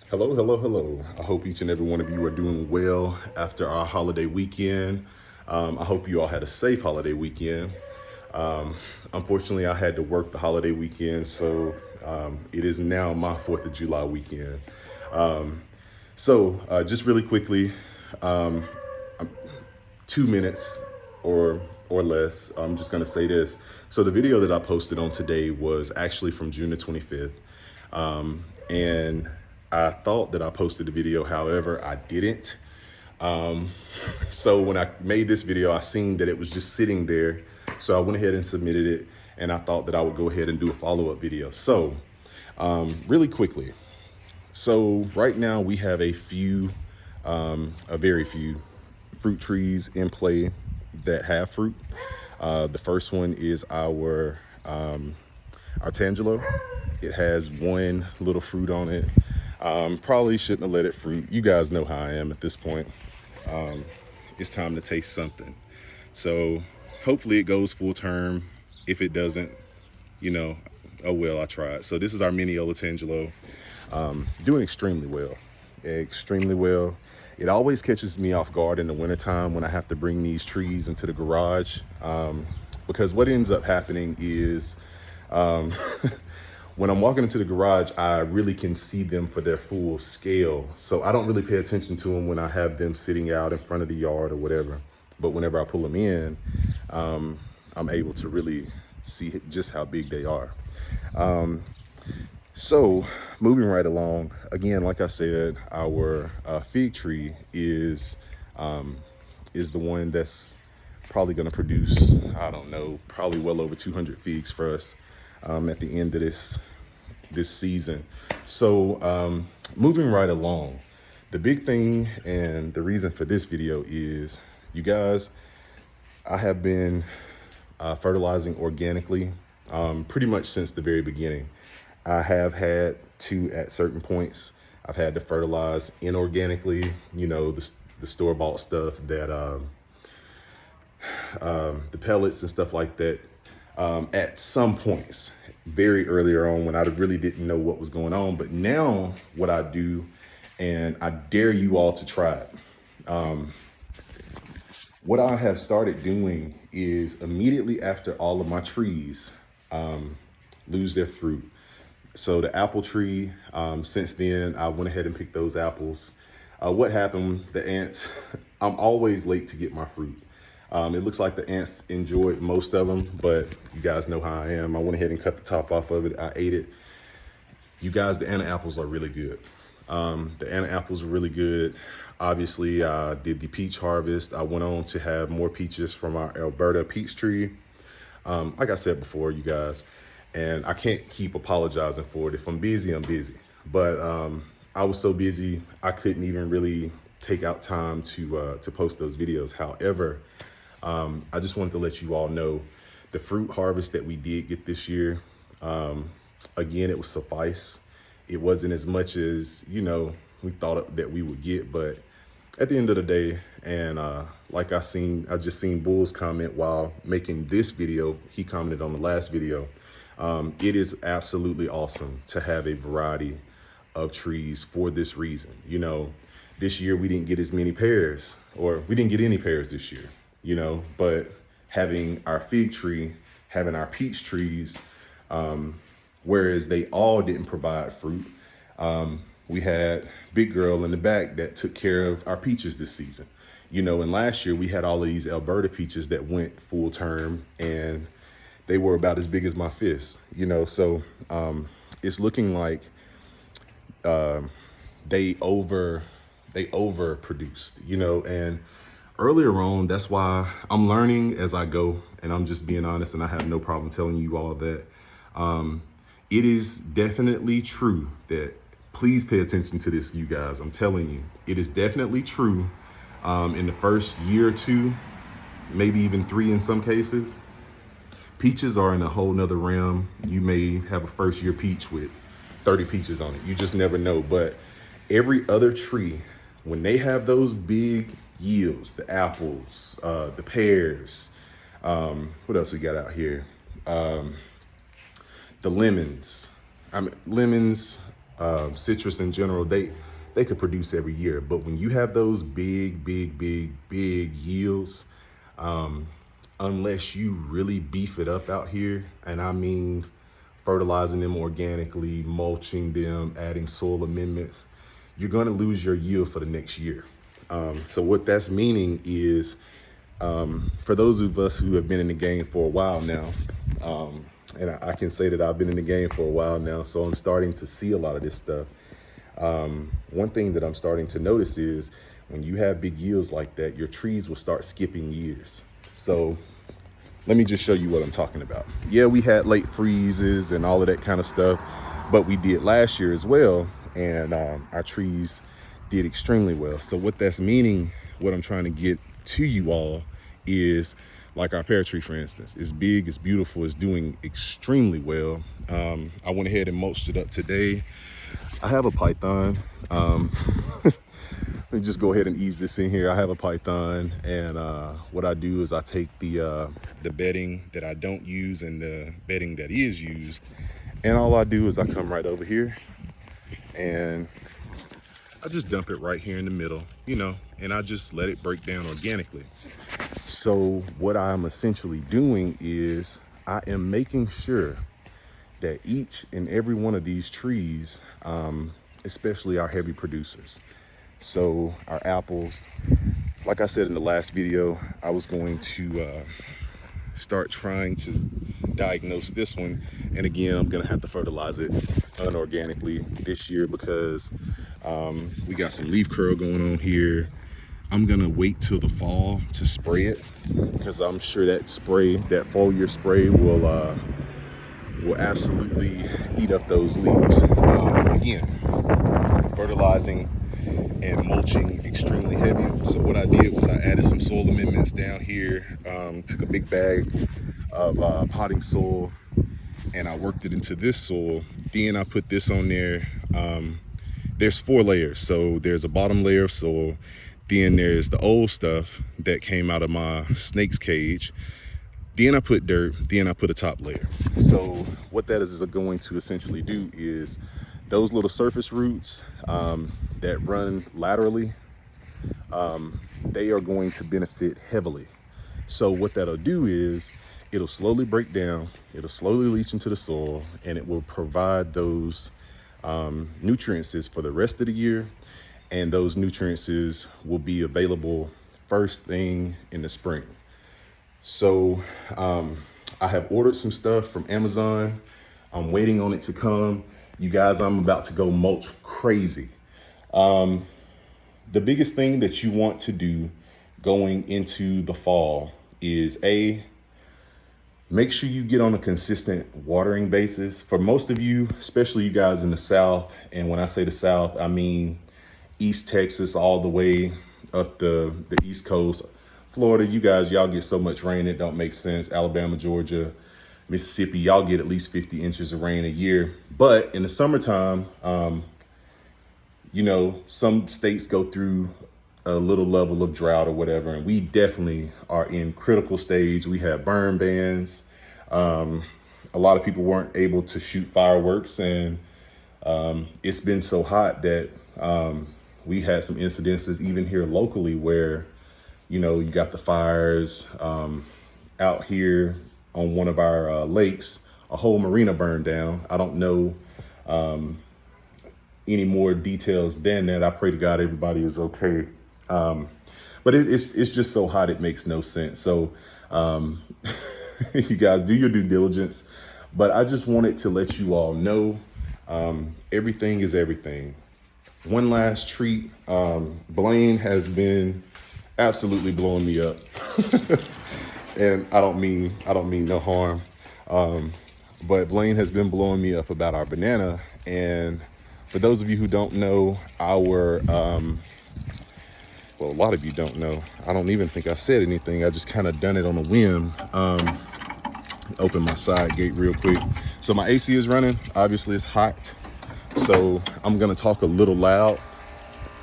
Hello, hello, hello. I hope each and every one of you are doing well after our holiday weekend. I hope you all had a safe holiday weekend. Um, Unfortunately, I had to work the holiday weekend, so it is now my 4th of July weekend. Just really quickly, 2 minutes or or less. I'm just gonna say this. So the video that I posted on today was actually from June the 25th, and I thought that I posted the video. However, I didn't. So when I made this video, I seen that it was just sitting there. So I went ahead and submitted it, and I thought that I would go ahead and do a follow-up video. So really quickly. So right now we have a very few fruit trees in play that have fruit. The first one is our Tangelo. It has one little fruit on it. Probably shouldn't have let it fruit. You guys know how I am at this point. It's time to taste something. So hopefully it goes full term. If it doesn't, oh well, I tried. So this is our mini Tangelo. Doing extremely well. Extremely well. It always catches me off guard in the wintertime when I have to bring these trees into the garage. Because what ends up happening is when I'm walking into the garage, I really can see them for their full scale. So I don't really pay attention to them when I have them sitting out in front of the yard or whatever. But whenever I pull them in, I'm able to really see just how big they are. So moving right along, again, like I said, our fig tree is the one that's probably going to produce, I don't know, probably well over 200 figs for us at the end of this season. So moving right along, the big thing and the reason for this video is, you guys, I have been fertilizing organically pretty much since the very beginning. I have had to, at certain points, I've had to fertilize inorganically, the store-bought stuff that the pellets and stuff like that. At some points, very earlier on, when I really didn't know what was going on. But now what I do, and I dare you all to try it. What I have started doing is immediately after all of my trees lose their fruit. So the apple tree, since then, I went ahead and picked those apples. What happened, the ants, I'm always late to get my fruit. It looks like the ants enjoyed most of them, but you guys know how I am. I went ahead and cut the top off of it. I ate it. You guys, the Anna apples are really good. The Anna apples are really good. Obviously, I did the peach harvest. I went on to have more peaches from our Alberta peach tree. Like I said before, you guys, and I can't keep apologizing for it. If I'm busy, I'm busy. But I was so busy, I couldn't even really take out time to post those videos. However, I just wanted to let you all know the fruit harvest that we did get this year. Again, it was suffice. It wasn't as much as, we thought that we would get, but at the end of the day, and like I just seen Bull's comment while making this video. He commented on the last video. It is absolutely awesome to have a variety of trees for this reason. This year we didn't get as many pears, or we didn't get any pears this year, but having our fig tree, having our peach trees, whereas they all didn't provide fruit. We had Big Girl in the back that took care of our peaches this season. And last year we had all of these Alberta peaches that went full term, and they were about as big as my fist, so it's looking like they overproduced, and earlier on, that's why I'm learning as I go, and I'm just being honest, and I have no problem telling you all that. It is definitely true that, please pay attention to this, you guys. I'm telling you, it is definitely true. In the first year or two, maybe even 3 in some cases, peaches are in a whole nother realm. You may have a first year peach with 30 peaches on it. You just never know. But every other tree, when they have those big yields, the apples, the pears, what else we got out here? The lemons. Lemons, citrus in general, they could produce every year. But when you have those big yields, unless you really beef it up out here, and I mean fertilizing them organically, mulching them, adding soil amendments, you're going to lose your yield for the next year. So what that's meaning is, for those of us who have been in the game for a while now, and I can say that I've been in the game for a while now, so I'm starting to see a lot of this stuff. One thing that I'm starting to notice is when you have big yields like that, your trees will start skipping years. So let me just show you what I'm talking about. Yeah, we had late freezes and all of that kind of stuff, but we did last year as well, and our trees did extremely well. So what that's meaning, what I'm trying to get to you all is, like our pear tree, for instance, it's big, it's beautiful, it's doing extremely well. I went ahead and mulched it up today. I have a python. Let me just go ahead and ease this in here. I have a python, and what I do is I take the bedding that I don't use and the bedding that is used, and all I do is I come right over here and I just dump it right here in the middle, you know, and I just let it break down organically. So what I'm essentially doing is I am making sure that each and every one of these trees, especially our heavy producers, so our apples, like I said in the last video, I was going to start trying to diagnose this one. And again, I'm gonna have to fertilize it unorganically this year because we got some leaf curl going on here. I'm gonna wait till the fall to spray it because I'm sure that foliar spray will absolutely eat up those leaves. Again, fertilizing and mulching extremely heavy. So what I did was I added some soil amendments down here, took a big bag of potting soil and I worked it into this soil. Then I put this on there. There's 4 layers. So there's a bottom layer of soil. Then there's the old stuff that came out of my snake's cage. Then I put dirt, then I put a top layer. So what that is going to essentially do is those little surface roots that run laterally, they are going to benefit heavily. So what that'll do is it'll slowly break down, it'll slowly leach into the soil, and it will provide those nutrients for the rest of the year. And those nutrients will be available first thing in the spring. So I have ordered some stuff from Amazon. I'm waiting on it to come. You guys, I'm about to go mulch crazy. The biggest thing that you want to do going into the fall is make sure you get on a consistent watering basis. For most of you, especially you guys in the South, and when I say the South, I mean East Texas all the way up the East Coast. Florida, you guys, y'all get so much rain it don't make sense. Alabama, Georgia, Mississippi, y'all get at least 50 inches of rain a year. But in the summertime, you know, some states go through a little level of drought or whatever, and we definitely are in critical stage. We have burn bans. A lot of people weren't able to shoot fireworks, and it's been so hot that we had some incidences even here locally where, you know, you got the fires out here on one of our lakes. A whole marina burned down. I don't know any more details than that. I pray to God everybody is okay. But it's just so hot it makes no sense. So you guys do your due diligence. But I just wanted to let you all know everything is everything. One last treat. Blaine has been absolutely blowing me up. And I don't mean no harm. But Blaine has been blowing me up about our banana. And for those of you who don't know, well, a lot of you don't know. I don't even think I said anything. I just kind of done it on a whim. Open my side gate real quick. So my AC is running. Obviously it's hot. So I'm gonna talk a little loud,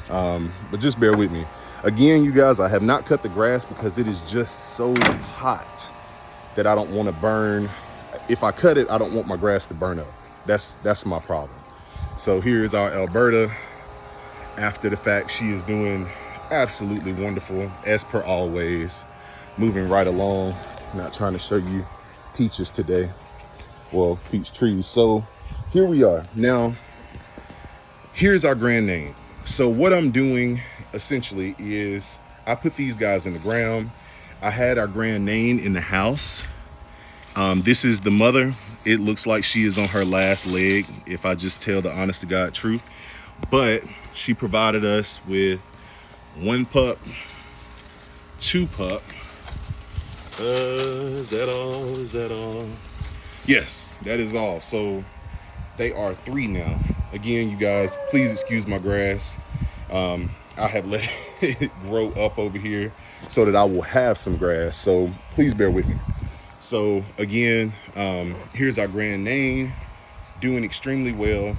but just bear with me. Again, you guys, I have not cut the grass because it is just so hot that I don't want to burn. If I cut it, I don't want my grass to burn up. That's my problem. So here's our Alberta after the fact. She is doing absolutely wonderful, as per always, moving right along. Not trying to show you peaches today, well, peach trees. So here we are. Now, here's our grand name. So what I'm doing essentially is I put these guys in the ground. I had our grand name in the house. This is the mother. It looks like she is on her last leg, if I just tell the honest to God truth. But she provided us with 1 pup, 2 pup. Is that all? Is that all? Yes, that is all. So they are 3 now. Again, you guys, please excuse my grass. I have let it grow up over here so that I will have some grass. So please bear with me. So again, here's our grand name, doing extremely well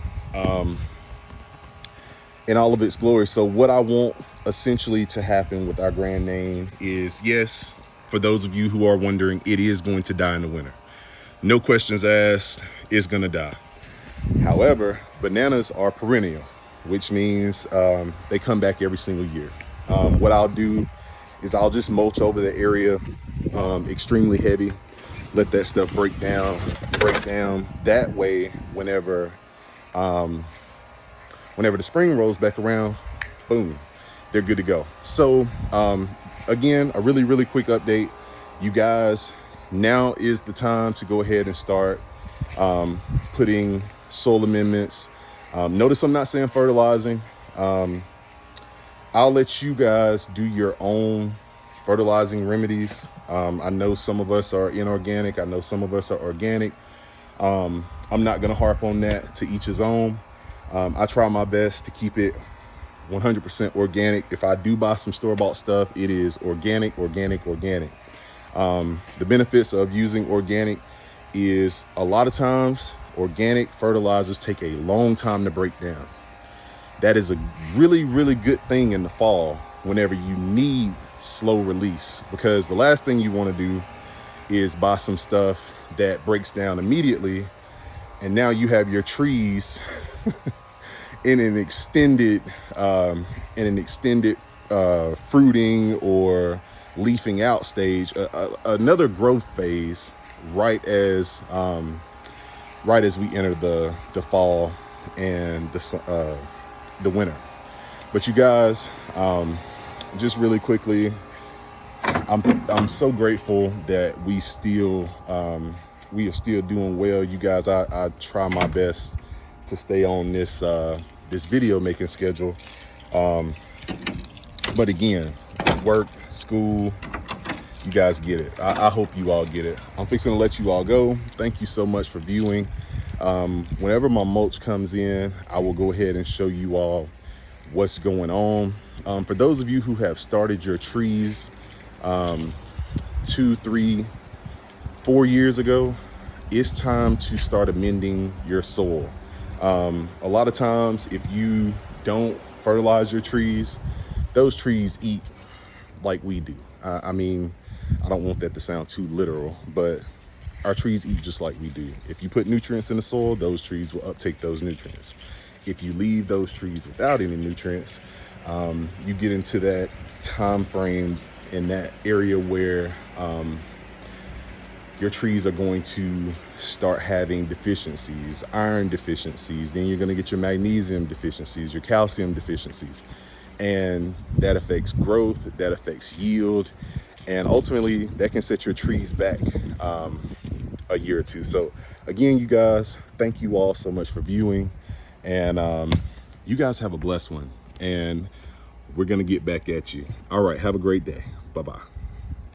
in all of its glory. So what I want essentially to happen with our grand name is, yes, for those of you who are wondering, it is going to die in the winter. No questions asked, it's gonna die. However, bananas are perennial, which means they come back every single year. What I'll do is I'll just mulch over the area extremely heavy, let that stuff break down. That way, whenever the spring rolls back around, boom, they're good to go. So again, a really quick update. You guys, now is the time to go ahead and start putting soil amendments. Notice I'm not saying fertilizing. I'll let you guys do your own fertilizing remedies. I know some of us are inorganic. I know some of us are organic. I'm not going to harp on that, to each his own. I try my best to keep it 100% organic. If I do buy some store-bought stuff, it is organic. The benefits of using organic is a lot of times organic fertilizers take a long time to break down. That is a really good thing in the fall whenever you need slow release, because the last thing you want to do is buy some stuff that breaks down immediately, and now you have your trees in an extended fruiting or leafing out stage, another growth phase, right as we enter the fall and the winter. But you guys, just really quickly, I'm so grateful that we are still doing well. You guys, I try my best to stay on this video making schedule. But again, work, school, you guys get it. I hope you all get it. I'm fixing to let you all go. Thank you so much for viewing. Whenever my mulch comes in, I will go ahead and show you all what's going on. For those of you who have started your trees 2, 3, 4 years ago, it's time to start amending your soil. A lot of times, if you don't fertilize your trees, those trees eat like we do. I mean, I don't want that to sound too literal, but our trees eat just like we do. If you put nutrients in the soil, those trees will uptake those nutrients. If you leave those trees without any nutrients, you get into that time frame in that area where your trees are going to start having deficiencies, iron deficiencies. Then you're going to get your magnesium deficiencies, your calcium deficiencies. And that affects growth, that affects yield. And ultimately, that can set your trees back a year or two. So again, you guys, thank you all so much for viewing. And you guys have a blessed one. And we're going to get back at you. All right, have a great day. Bye-bye.